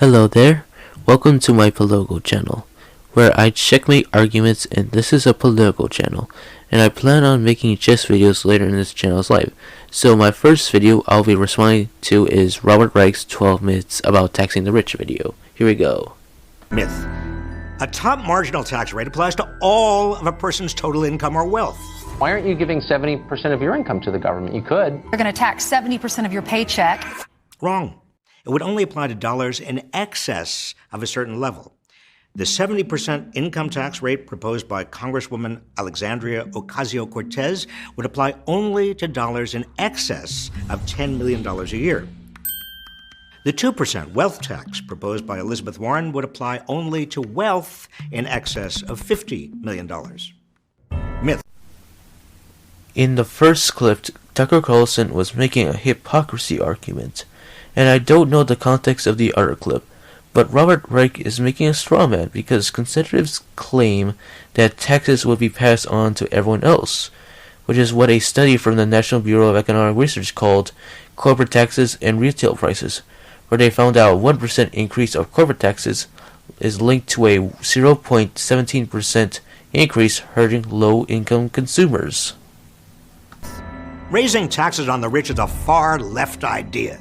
Hello there, welcome to my political channel, where I checkmate arguments, and this is a political channel, and I plan on making chess videos later in this channel's life. So my first video I'll be responding to is Robert Reich's 12 myths about taxing the rich video. Here we go. Myth. A top marginal tax rate applies to all of a person's total income or wealth. Why aren't you giving 70% of your income to the government? You could. You're going to tax 70% of your paycheck. Wrong. It would only apply to dollars in excess of a certain level. The 70% income tax rate proposed by Congresswoman Alexandria Ocasio-Cortez would apply only to dollars in excess of $10 million a year. The 2% wealth tax proposed by Elizabeth Warren would apply only to wealth in excess of $50 million. Myth. In the first clip, Tucker Carlson was making a hypocrisy argument, and I don't know the context of the other clip, but Robert Reich is making a straw man because conservatives claim that taxes would be passed on to everyone else, which is what a study from the National Bureau of Economic Research called Corporate Taxes and Retail Prices, where they found out 1% increase of corporate taxes is linked to a 0.17% increase hurting low-income consumers. Raising taxes on the rich is a far-left idea.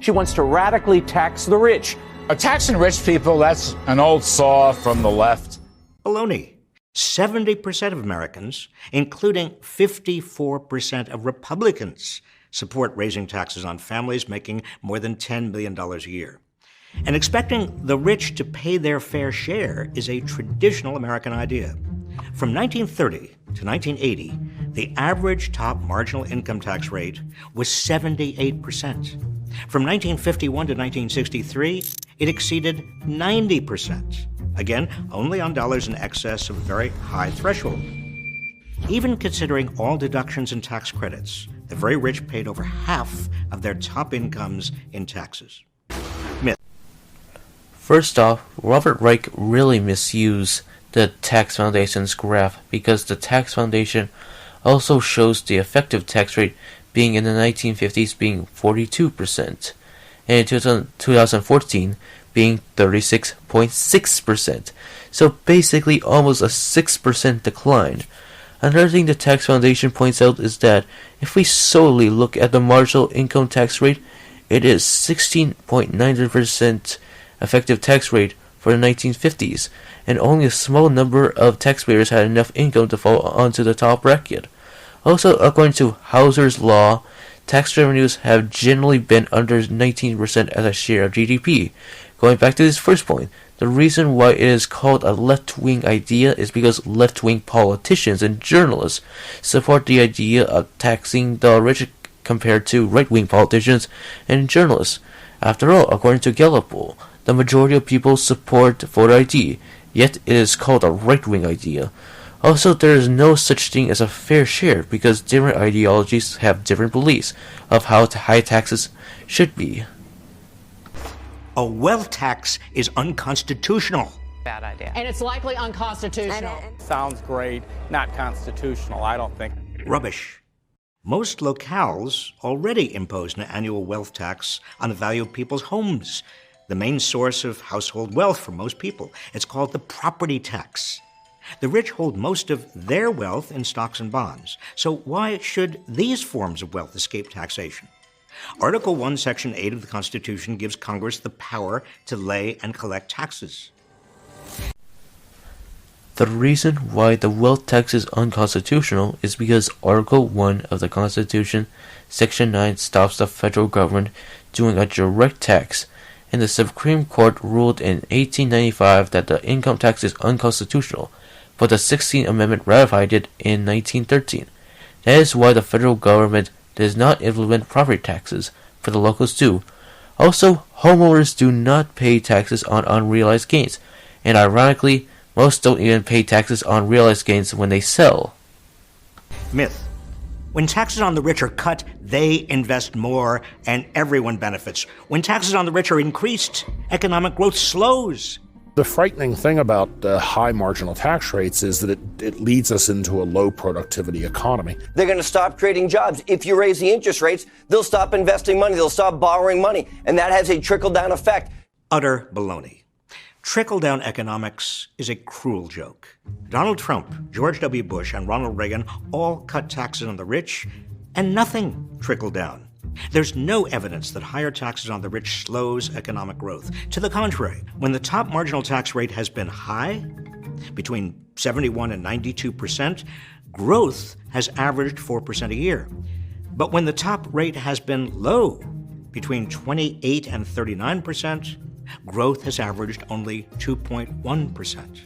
She wants to radically tax the rich. Taxing rich people, that's an old saw from the left. Baloney. 70% of Americans, including 54% of Republicans, support raising taxes on families making more than $10 million a year. And expecting the rich to pay their fair share is a traditional American idea. From 1930 to 1980, the average top marginal income tax rate was 78%. From 1951 to 1963, it exceeded 90%. Again, only on dollars in excess of a very high threshold. Even considering all deductions and tax credits, the very rich paid over half of their top incomes in taxes. Myth. First off, Robert Reich really misused the Tax Foundation's graph because the Tax Foundation also shows the effective tax rate being in the 1950s being 42%, and in 2014 being 36.6%, so basically almost a 6% decline. Another thing the Tax Foundation points out is that if we solely look at the marginal income tax rate, it is 16.9% effective tax rate for the 1950s, and only a small number of taxpayers had enough income to fall onto the top bracket. Also, according to Hauser's law, tax revenues have generally been under 19% as a share of GDP. Going back to this first point, the reason why it is called a left-wing idea is because left-wing politicians and journalists support the idea of taxing the rich compared to right-wing politicians and journalists. After all, according to Gallup poll, the majority of people support voter ID, yet it is called a right-wing idea. Also, there is no such thing as a fair share because different ideologies have different beliefs of how high taxes should be. A wealth tax is unconstitutional. Bad idea. And it's likely unconstitutional. Sounds great, not constitutional, I don't think. Rubbish. Most locales already impose an annual wealth tax on the value of people's homes, the main source of household wealth for most people. It's called the property tax. The rich hold most of their wealth in stocks and bonds. So why should these forms of wealth escape taxation? Article 1, Section 8 of the Constitution gives Congress the power to lay and collect taxes. The reason why the wealth tax is unconstitutional is because Article 1 of the Constitution, Section 9, stops the federal government doing a direct tax, and the Supreme Court ruled in 1895 that the income tax is unconstitutional, but the 16th Amendment ratified it in 1913. That is why the federal government does not implement property taxes, for the locals do. Also, homeowners do not pay taxes on unrealized gains, and ironically, most don't even pay taxes on realized gains when they sell. Myth. When taxes on the rich are cut, they invest more and everyone benefits. When taxes on the rich are increased, economic growth slows. The frightening thing about high marginal tax rates is that it leads us into a low productivity economy. They're going to stop creating jobs. If you raise the interest rates, they'll stop investing money. They'll stop borrowing money. And that has a trickle-down effect. Utter baloney. Trickle-down economics is a cruel joke. Donald Trump, George W. Bush, and Ronald Reagan all cut taxes on the rich, and nothing trickled down. There's no evidence that higher taxes on the rich slows economic growth. To the contrary, when the top marginal tax rate has been high, between 71 and 92%, growth has averaged 4% a year. But when the top rate has been low, between 28 and 39%, growth has averaged only 2.1%.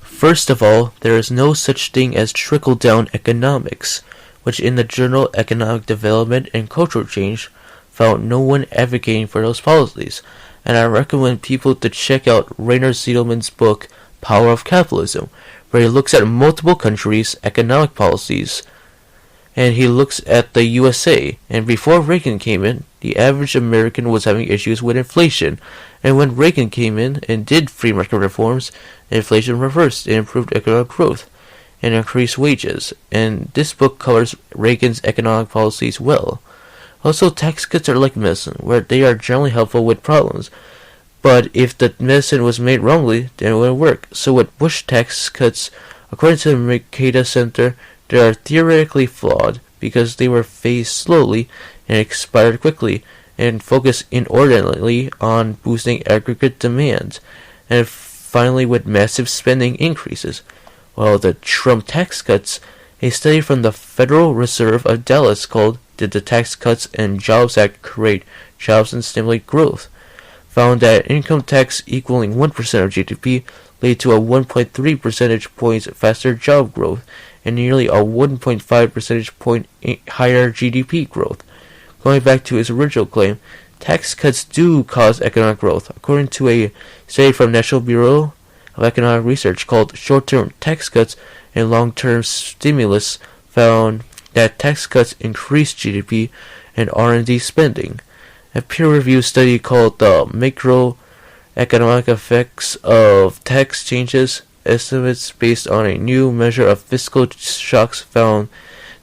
First of all, there is no such thing as trickle-down economics, which in the journal Economic Development and Cultural Change found no one advocating for those policies, and I recommend people to check out Rainer Ziedelman's book, Power of Capitalism, where he looks at multiple countries' economic policies, and he looks at the USA, and before Reagan came in, the average American was having issues with inflation, and when Reagan came in and did free market reforms, inflation reversed and improved economic growth and increased wages, and this book covers Reagan's economic policies well. Also, tax cuts are like medicine, where they are generally helpful with problems, but if the medicine was made wrongly, then it wouldn't work. So with Bush tax cuts, according to the Mercator Center, they are theoretically flawed because they were phased slowly and expired quickly and focused inordinately on boosting aggregate demand, and finally with massive spending increases. While the Trump tax cuts, a study from the Federal Reserve of Dallas called "Did the Tax Cuts and Jobs Act Create Jobs and Stimulate Growth?" found that income tax equaling 1% of GDP led to a 1.3 percentage points faster job growth and nearly a 1.5 percentage point higher GDP growth. Going back to his original claim, tax cuts do cause economic growth. According to a study from National Bureau of Economic Research called Short-Term Tax Cuts and Long-Term Stimulus, found that tax cuts increase GDP and R&D spending. A peer-reviewed study called the Macroeconomic Effects of Tax Changes Estimates based on a new measure of fiscal shocks found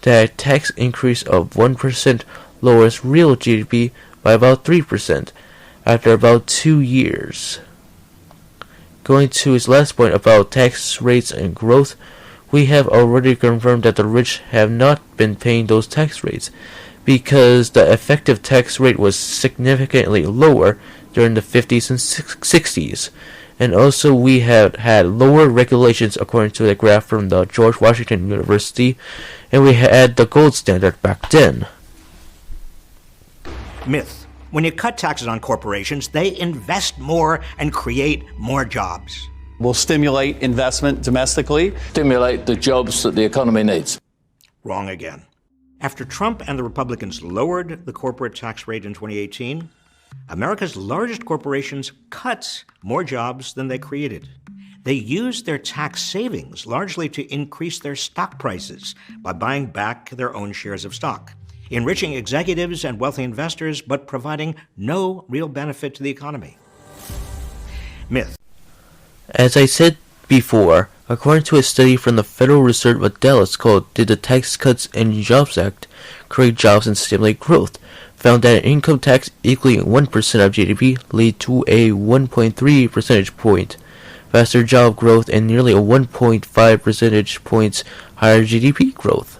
that a tax increase of 1% lowers real GDP by about 3% after about 2 years. Going to his last point about tax rates and growth, we have already confirmed that the rich have not been paying those tax rates because the effective tax rate was significantly lower during the 50s and 60s. And also we have had lower regulations according to the graph from the George Washington University, and we had the gold standard back then. Myth. When you cut taxes on corporations, they invest more and create more jobs. Will stimulate investment domestically. Stimulate the jobs that the economy needs. Wrong again. After Trump and the Republicans lowered the corporate tax rate in 2018, America's largest corporations cut more jobs than they created. They used their tax savings largely to increase their stock prices by buying back their own shares of stock, enriching executives and wealthy investors, but providing no real benefit to the economy. Myth. As I said before, according to a study from the Federal Reserve of Dallas called "Did the Tax Cuts and Jobs Act Create Jobs and Stimulate Growth?" found that an income tax equaling 1% of GDP led to a 1.3 percentage point faster job growth and nearly a 1.5 percentage points higher GDP growth.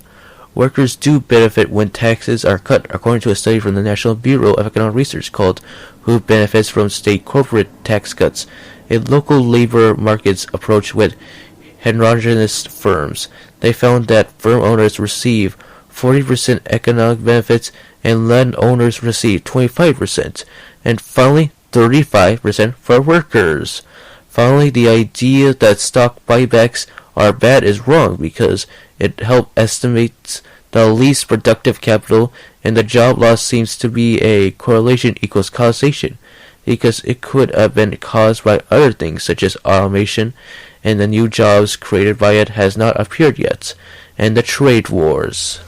Workers do benefit when taxes are cut, according to a study from the National Bureau of Economic Research called "Who Benefits from State Corporate Tax Cuts? A Local Labor Markets Approach with Heterogeneous Firms." They found that firm owners receive 40% economic benefits and landowners receive 25%, and finally 35% for workers. Finally, the idea that stock buybacks are bad is wrong because it helps estimate the least productive capital, and the job loss seems to be a correlation equals causation, because it could have been caused by other things such as automation, and the new jobs created by it has not appeared yet, and the trade wars.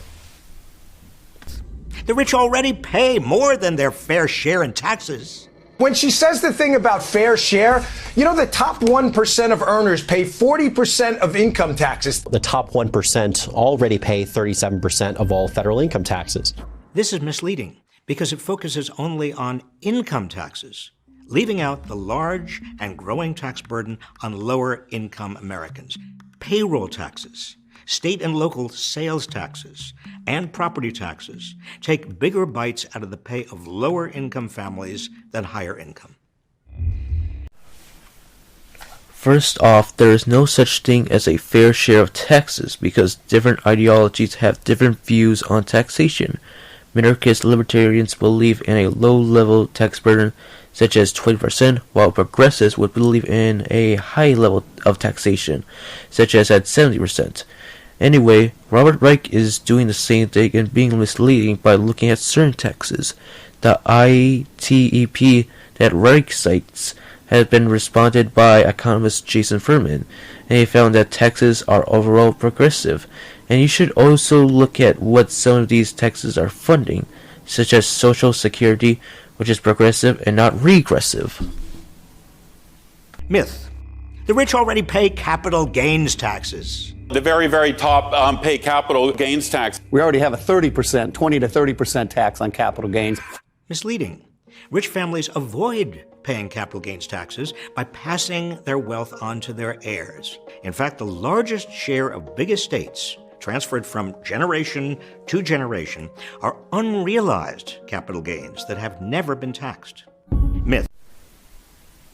The rich already pay more than their fair share in taxes. When she says the thing about fair share, you know, the top 1% of earners pay 40% of income taxes. The top 1% already pay 37% of all federal income taxes. This is misleading because it focuses only on income taxes. leaving out the large and growing tax burden on lower-income Americans. Payroll taxes, state and local sales taxes, and property taxes take bigger bites out of the pay of lower-income families than higher income. First off, there is no such thing as a fair share of taxes because different ideologies have different views on taxation. Minarchist libertarians believe in a low-level tax burden such as 20%, while progressives would believe in a high level of taxation, such as at 70%. Anyway, Robert Reich is doing the same thing and being misleading by looking at certain taxes. The ITEP that Reich cites has been responded by economist Jason Furman, and he found that taxes are overall progressive, and you should also look at what some of these taxes are funding, such as Social Security, which is progressive and not regressive. Myth. The rich already pay capital gains taxes. The very, very top pay capital gains tax. We already have a 30%, 20 to 30% tax on capital gains. Misleading. Rich families avoid paying capital gains taxes by passing their wealth on to their heirs. In fact, the largest share of big estates transferred from generation to generation are unrealized capital gains that have never been taxed. Myth.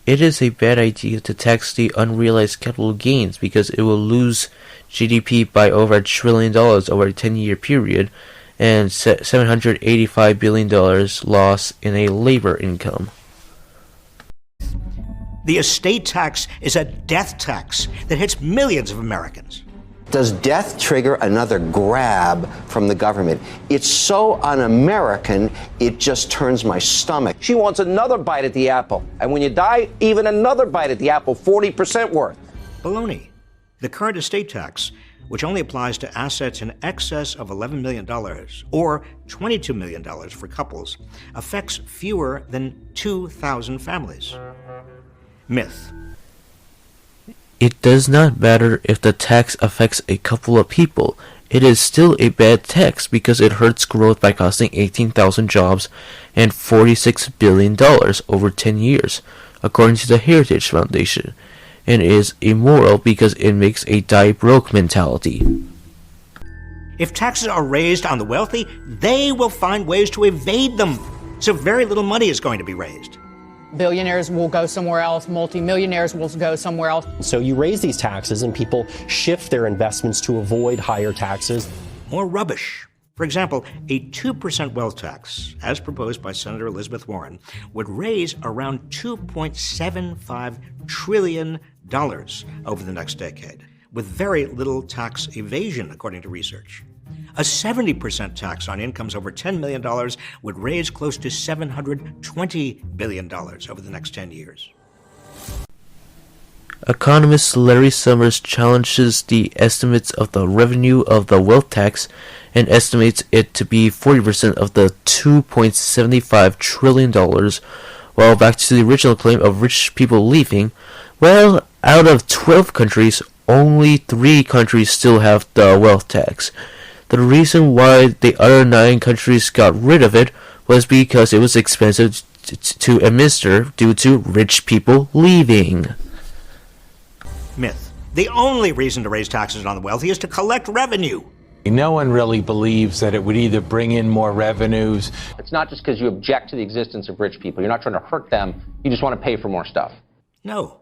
It is a bad idea to tax the unrealized capital gains because it will lose GDP by over $1 trillion over a 10-year period and $785 billion loss in a labor income. The estate tax is a death tax that hits millions of Americans. Does death trigger another grab from the government? It's so un-American, it just turns my stomach. She wants another bite at the apple. And when you die, even another bite at the apple, 40% worth. Baloney. The current estate tax, which only applies to assets in excess of $11 million or $22 million for couples, affects fewer than 2,000 families. Myth. It does not matter if the tax affects a couple of people. It is still a bad tax because it hurts growth by costing 18,000 jobs and $46 billion over 10 years, according to the Heritage Foundation, and is immoral because it makes a die broke mentality. If taxes are raised on the wealthy, they will find ways to evade them, so very little money is going to be raised. Billionaires will go somewhere else. Multimillionaires will go somewhere else. So you raise these taxes and people shift their investments to avoid higher taxes. More rubbish. For example, a 2% wealth tax, as proposed by Senator Elizabeth Warren, would raise around $2.75 trillion over the next decade, with very little tax evasion, according to research. A 70% tax on incomes over $10 million would raise close to $720 billion over the next 10 years. Economist Larry Summers challenges the estimates of the revenue of the wealth tax and estimates it to be 40% of the $2.75 trillion, while back to the original claim of rich people leaving, well, out of 12 countries, only 3 countries still have the wealth tax. The reason why the other 9 countries got rid of it was because it was expensive to administer due to rich people leaving. Myth. The only reason to raise taxes on the wealthy is to collect revenue. No one really believes that it would either bring in more revenues. It's not just because you object to the existence of rich people. You're not trying to hurt them. You just want to pay for more stuff. No.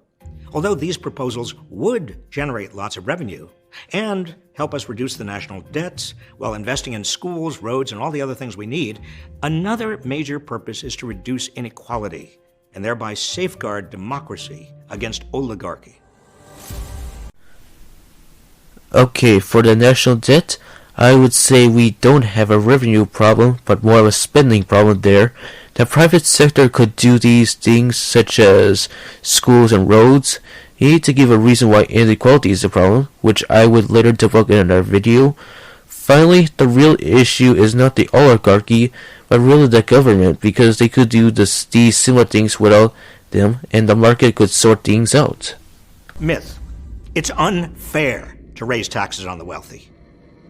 Although these proposals would generate lots of revenue and help us reduce the national debt while investing in schools, roads, and all the other things we need, another major purpose is to reduce inequality and thereby safeguard democracy against oligarchy. Okay, for the national debt, I would say we don't have a revenue problem, but more of a spending problem there. The private sector could do these things such as schools and roads. You need to give a reason why inequality is a problem, which I would later debunk in another video. Finally, the real issue is not the oligarchy, but really the government, because they could do these similar things without them, and the market could sort things out. Myth. It's unfair to raise taxes on the wealthy.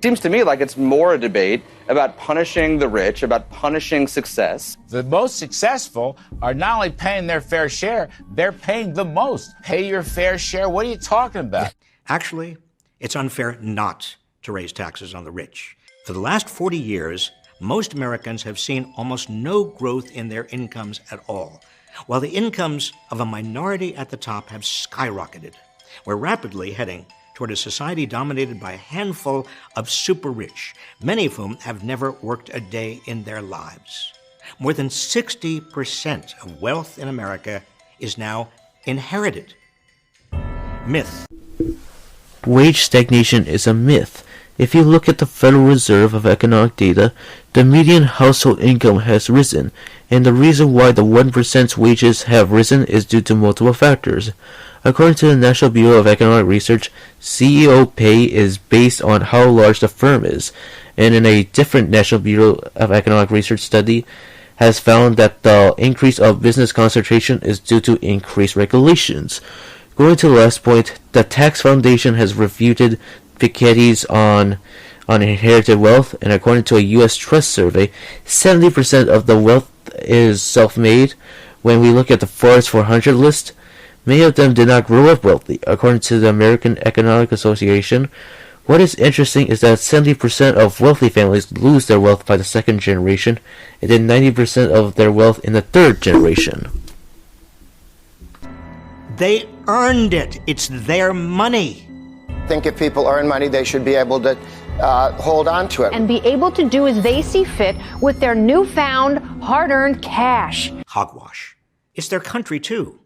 Seems to me like it's more a debate about punishing the rich, about punishing success. The most successful are not only paying their fair share, they're paying the most. Pay your fair share? What are you talking about? Actually, it's unfair not to raise taxes on the rich. For the last 40 years, most Americans have seen almost no growth in their incomes at all, while the incomes of a minority at the top have skyrocketed. We're rapidly heading toward a society dominated by a handful of super rich, many of whom have never worked a day in their lives. More than 60% of wealth in America is now inherited. Myth. Wage stagnation is a myth. If you look at the Federal Reserve of Economic Data, the median household income has risen, and the reason why the 1%'s wages have risen is due to multiple factors. According to the National Bureau of Economic Research, CEO pay is based on how large the firm is, and in a different National Bureau of Economic Research study has found that the increase of business concentration is due to increased regulations. Going to the last point, the Tax Foundation has refuted Piketty's on inherited wealth, and according to a U.S. Trust survey, 70% of the wealth is self-made. When we look at the Forbes 400 list, many of them did not grow up wealthy, according to the American Economic Association. What is interesting is that 70% of wealthy families lose their wealth by the second generation, and then 90% of their wealth in the third generation. They earned it. It's their money. I think if people earn money, they should be able to hold on to it. And be able to do as they see fit with their newfound hard-earned cash. Hogwash. It's their country, too.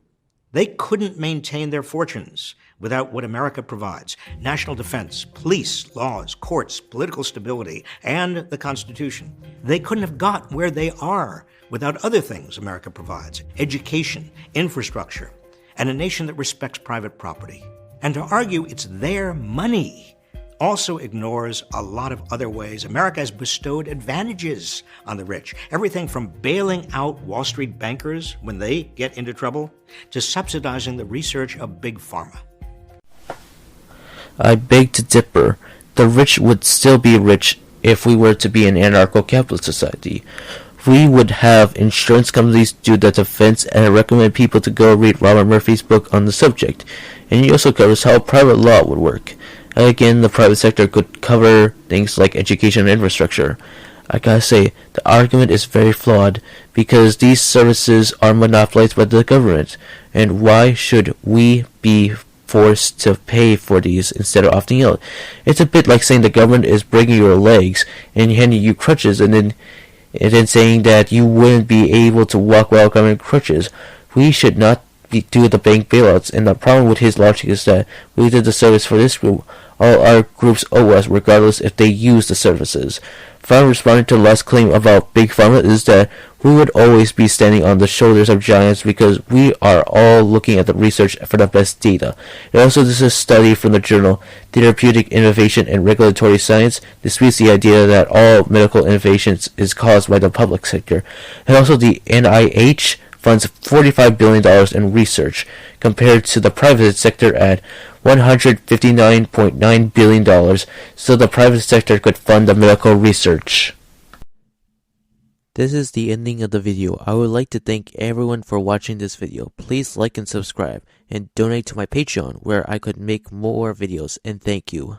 They couldn't maintain their fortunes without what America provides: national defense, police, laws, courts, political stability, and the Constitution. They couldn't have got where they are without other things America provides: education, infrastructure, and a nation that respects private property. And to argue it's their money also ignores a lot of other ways America has bestowed advantages on the rich. Everything from bailing out Wall Street bankers when they get into trouble to subsidizing the research of Big Pharma. I beg to differ. The rich would still be rich if we were to be an anarcho-capitalist society. We would have insurance companies do the defense, and I recommend people to go read Robert Murphy's book on the subject. And he also covers how private law would work. Again, the private sector could cover things like education and infrastructure. I gotta say, the argument is very flawed, because these services are monopolized by the government, and why should we be forced to pay for these instead of opting out? It's a bit like saying the government is breaking your legs and handing you crutches, and then saying that you wouldn't be able to walk without government crutches. We should not do the bank bailouts, and the problem with his logic is that we did the service for this group. All our groups owe us, regardless if they use the services. Finally, responding to the last claim about Big Pharma is that we would always be standing on the shoulders of giants because we are all looking at the research for the best data. And also, this is a study from the journal Therapeutic Innovation and Regulatory Science disputes the idea that all medical innovations is caused by the public sector. And also, the NIH funds $45 billion in research, compared to the private sector at $159.9 billion, so the private sector could fund the medical research. This is the ending of the video. I would like to thank everyone for watching this video. Please like and subscribe, and donate to my Patreon, where I could make more videos, and thank you.